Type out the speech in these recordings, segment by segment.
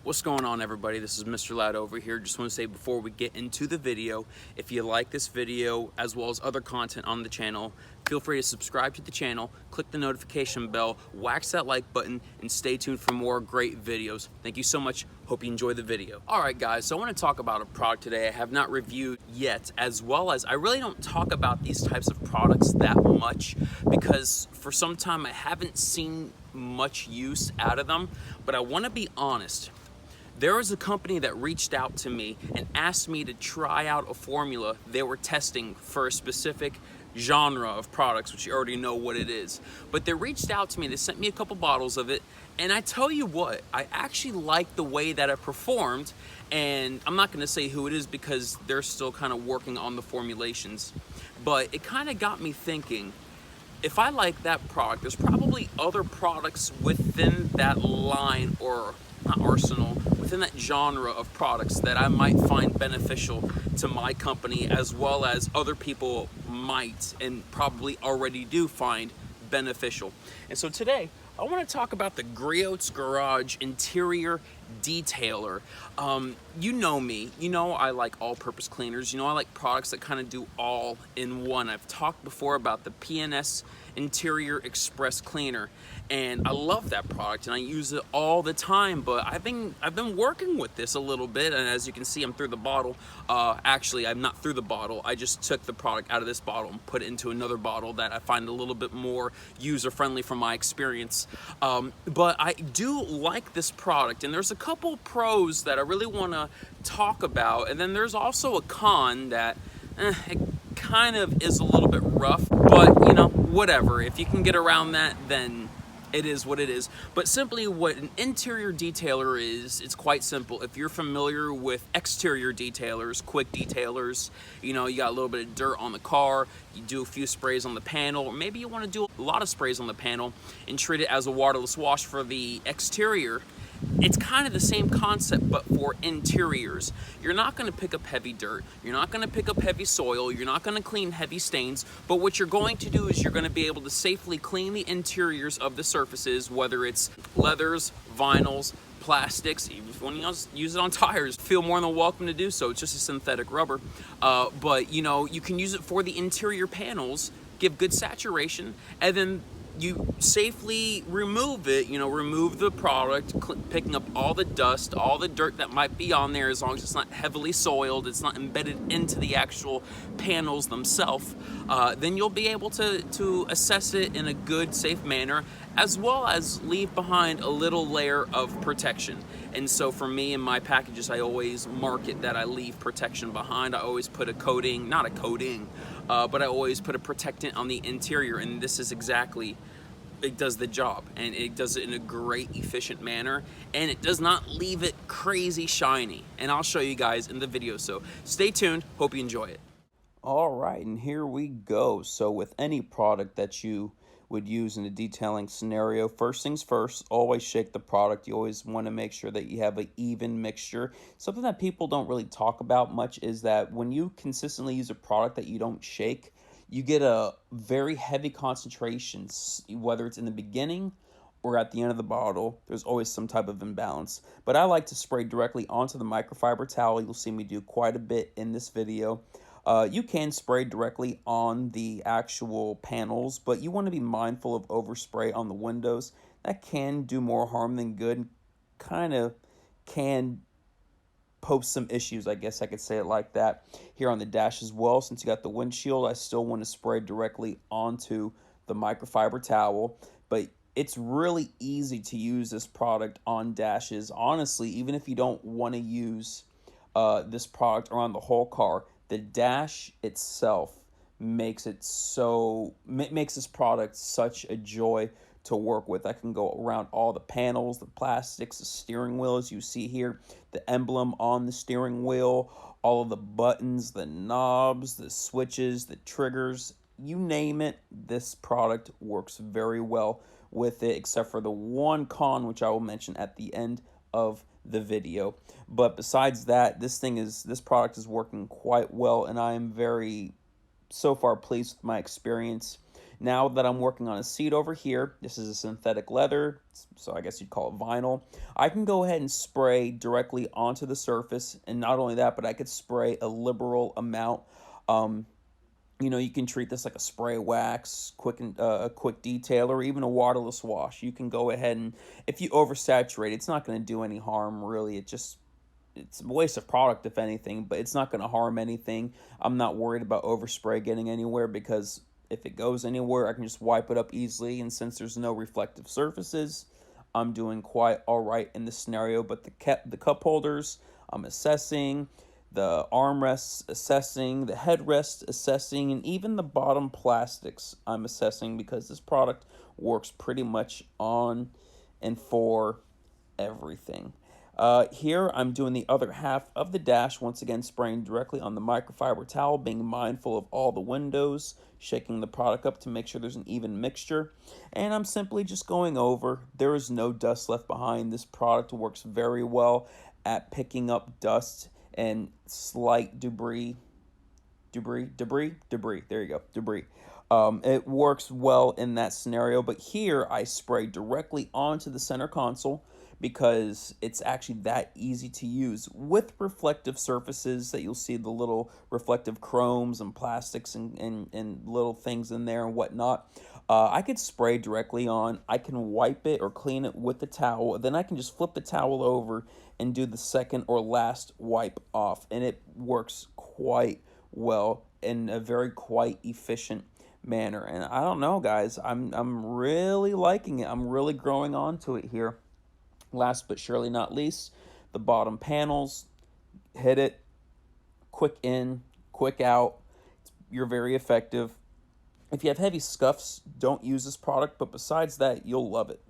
What's going on, everybody? This is Mr. Loud over here. Just want to say before we get into the video, if you like this video as well as other content on the channel, feel free to subscribe to the channel, click the notification bell, wax that like button, and stay tuned for more great videos. Thank you so much. Hope you enjoy the video. All right, guys, so I want to talk about a product today I have not reviewed yet, as well as I really don't talk about these types of products that much because for some time I haven't seen much use out of them, but I want to be honest. There was a company that reached out to me and asked me to try out a formula they were testing for a specific genre of products, which you already know what it is. But they reached out to me, they sent me a couple bottles of it, and I tell you what, I actually liked the way that it performed, and I'm not gonna say who it is because they're still kind of working on the formulations, but it kind of got me thinking, if I like that product, there's probably other products within that line, or not arsenal, within that genre of products that I might find beneficial to my company, as well as other people might and probably already do find beneficial. And so today I want to talk about the Griots Garage Interior Detailer. You know me, you know I like all-purpose cleaners, you know I like products that kind of do all in one. I've talked before about the PNS Interior Express Cleaner, and I love that product and I use it all the time, but I've been working with this a little bit, and as you can see, I'm through the bottle. Actually, I'm not through the bottle. I just took the product out of this bottle and put it into another bottle that I find a little bit more user-friendly from my experience. But I do like this product, and there's a couple pros that I really want to talk about, and then there's also a con that it kind of is a little bit rough, but you know, whatever. If you can get around that, then it is what it is. But simply what an interior detailer is, it's quite simple. If you're familiar with exterior detailers, quick detailers, you know, you got a little bit of dirt on the car, you do a few sprays on the panel, or maybe you want to do a lot of sprays on the panel and treat it as a waterless wash for the exterior. It's kind of the same concept, but for interiors. You're not going to pick up heavy dirt, you're not going to pick up heavy soil, you're not going to clean heavy stains, but what you're going to do is you're going to be able to safely clean the interiors of the surfaces, whether it's leathers, vinyls, plastics. Even if you want to use it on tires, feel more than welcome to do so. It's just a synthetic rubber, but you know, you can use it for the interior panels, give good saturation, and then you safely remove it, you know, remove the product, picking up all the dust, all the dirt that might be on there, as long as it's not heavily soiled, it's not embedded into the actual panels themselves. Then you'll be able to assess it in a good, safe manner, as well as leave behind a little layer of protection. And so for me in my packages, I always mark it that I leave protection behind. I always put a coating, not a coating, but I always put a protectant on the interior, and this is exactly, it does the job, and it does it in a great, efficient manner, and it does not leave it crazy shiny. And I'll show you guys in the video, so stay tuned. Hope you enjoy it. All right, and here we go. So with any product that you would use in a detailing scenario, first things first, always shake the product. You always want to make sure that you have an even mixture. Something that people don't really talk about much is that when you consistently use a product that you don't shake, you get a very heavy concentration, whether it's in the beginning or at the end of the bottle. There's always some type of imbalance. But I like to spray directly onto the microfiber towel. You'll see me do quite a bit in this video. You can spray directly on the actual panels, but you want to be mindful of overspray on the windows. That can do more harm than good, kind of can pose some issues, I guess I could say it like that. Here on the dash as well, since you got the windshield, I still want to spray directly onto the microfiber towel, but it's really easy to use this product on dashes. Honestly, even if you don't want to use this product around the whole car, the dash itself makes this product such a joy to work with. I can go around all the panels, the plastics, the steering wheel, as you see here, the emblem on the steering wheel, all of the buttons, the knobs, the switches, the triggers, you name it, this product works very well with it, except for the one con, which I will mention at the end of the video. But besides that, this product is working quite well, and I am very so far pleased with my experience. Now that I'm working on a seat over here, this is a synthetic leather, so I guess you'd call it vinyl. I can go ahead and spray directly onto the surface, and not only that, but I could spray a liberal amount. You know, you can treat this like a spray wax, a quick detail, or even a waterless wash. You can go ahead and, if you oversaturate, it's not going to do any harm, really. It's a waste of product, if anything, but it's not going to harm anything. I'm not worried about overspray getting anywhere, because if it goes anywhere, I can just wipe it up easily, and since there's no reflective surfaces, I'm doing quite all right in this scenario. But the cup holders, I'm assessing. The armrests assessing, the headrest assessing, and even the bottom plastics I'm assessing, because this product works pretty much on and for everything. Here I'm doing the other half of the dash, once again spraying directly on the microfiber towel, being mindful of all the windows, shaking the product up to make sure there's an even mixture, and I'm simply just going over. There is no dust left behind. This product works very well at picking up dust and slight debris. There you go, debris. It works well in that scenario, but here I spray directly onto the center console, because it's actually that easy to use with reflective surfaces that you'll see the little reflective chromes and plastics and little things in there and whatnot. I could spray directly on. I can wipe it or clean it with the towel. Then I can just flip the towel over and do the second or last wipe off, and it works quite well in a very quite efficient manner. And I don't know, guys, I'm really liking it. I'm really growing onto it here. Last but surely not least, the bottom panels. Hit it, quick in, quick out. You're very effective. If you have heavy scuffs, don't use this product, but besides that, you'll love it.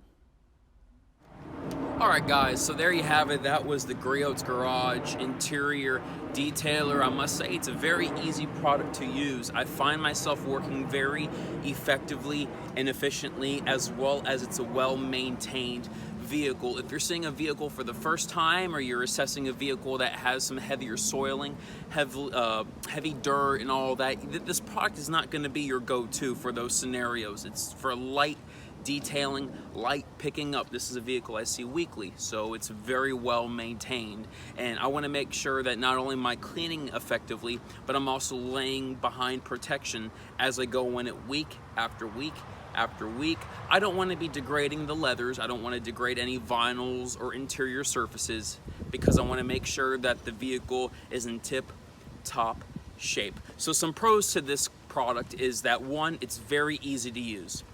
Alright guys, so there you have it. That was the Griots Garage interior detailer. I must say it's a very easy product to use. I find myself working very effectively and efficiently, as well as it's a well-maintained vehicle. If you're seeing a vehicle for the first time, or you're assessing a vehicle that has some heavier soiling, heavy dirt and all that, this product is not going to be your go-to for those scenarios. It's for light detailing, light picking up. This is a vehicle I see weekly, so it's very well maintained, and I want to make sure that not only am I cleaning effectively, but I'm also laying behind protection as I go in it week after week after week. I don't want to be degrading the leathers. I don't want to degrade any vinyls or interior surfaces, because I want to make sure that the vehicle is in tip-top shape. So some pros to this product is that, one, it's very easy to use.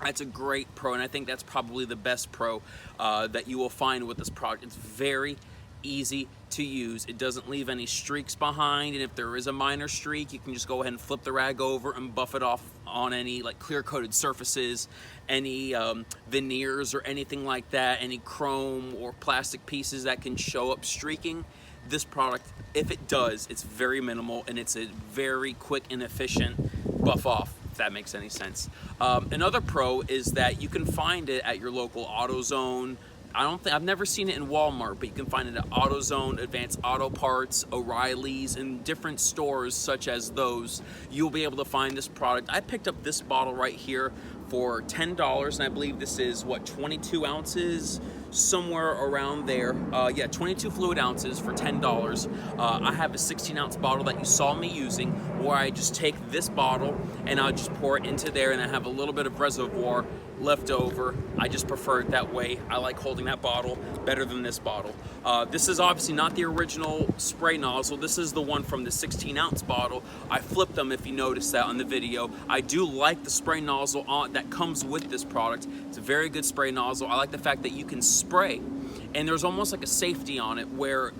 That's a great pro, and I think that's probably the best pro that you will find with this product. It's very easy to use. It doesn't leave any streaks behind, and if there is a minor streak, you can just go ahead and flip the rag over and buff it off on any like clear-coated surfaces, any veneers or anything like that, any chrome or plastic pieces that can show up streaking. This product, if it does, it's very minimal, and it's a very quick and efficient buff off, if that makes any sense. Another pro is that you can find it at your local AutoZone. I've never seen it in Walmart, but you can find it at AutoZone, Advanced Auto Parts, O'Reilly's, and different stores such as those. You'll be able to find this product. I picked up this bottle right here for $10, and I believe this is, what, 22 ounces? Somewhere around there. Yeah, 22 fluid ounces for $10. I have a 16-ounce bottle that you saw me using, where I just take this bottle and I'll just pour it into there, and I have a little bit of reservoir left over. I just prefer it that way. I like holding that bottle better than this bottle. This is obviously not the original spray nozzle. This is the one from the 16-ounce bottle. I flipped them, if you noticed that on the video. I do like the spray nozzle that comes with this product. It's a very good spray nozzle. I like the fact that you can spray, and there's almost like a safety on it where,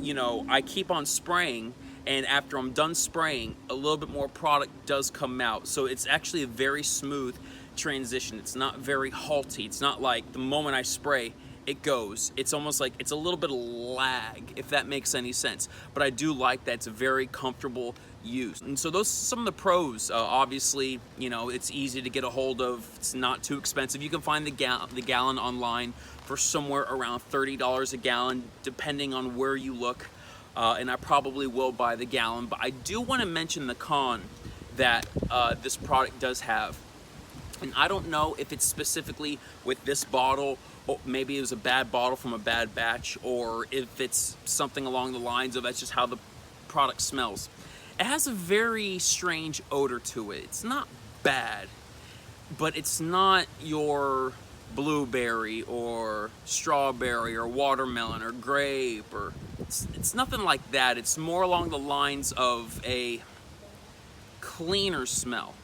you know, I keep on spraying, and after I'm done spraying, a little bit more product does come out. So it's actually a very smooth transition. It's not very halty. It's not like the moment I spray, it goes. It's almost like it's a little bit of lag, if that makes any sense. But I do like that it's a very comfortable use. And so those are some of the pros. Obviously, you know, it's easy to get a hold of. It's not too expensive. You can find the gallon online for somewhere around $30 a gallon, depending on where you look. And I probably will buy the gallon. But I do want to mention the con that this product does have. And I don't know if it's specifically with this bottle, or maybe it was a bad bottle from a bad batch, or if it's something along the lines of that's just how the product smells. It has a very strange odor to it. It's not bad, but it's not your blueberry or strawberry or watermelon or grape, or it's nothing like that. It's more along the lines of a cleaner smell,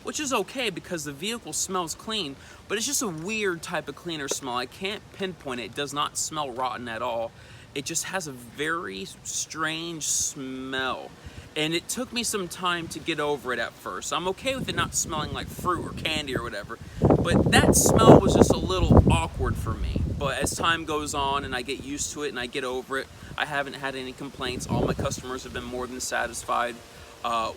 which is okay because the vehicle smells clean, but it's just a weird type of cleaner smell. I can't pinpoint it. It does not smell rotten at all. It just has a very strange smell. And it took me some time to get over it at first. I'm okay with it not smelling like fruit or candy or whatever, but that smell was just a little awkward for me. But as time goes on and I get used to it and I get over it, I haven't had any complaints. All my customers have been more than satisfied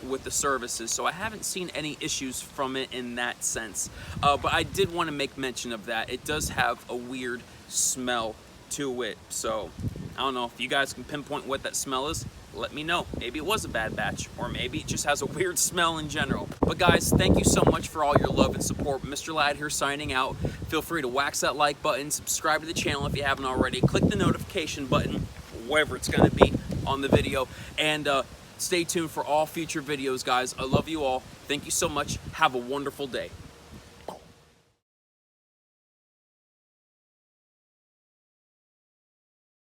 with the services, so I haven't seen any issues from it in that sense. But I did want to make mention of that. It does have a weird smell to it, so I don't know if you guys can pinpoint what that smell is. Let me know. Maybe it was a bad batch, or maybe it just has a weird smell in general. But guys, thank you so much for all your love and support. Mr. Ladd here signing out. Feel free to wax that like button, subscribe to the channel if you haven't already, click the notification button, wherever it's going to be on the video, and stay tuned for all future videos, guys. I love you all. Thank you so much. Have a wonderful day.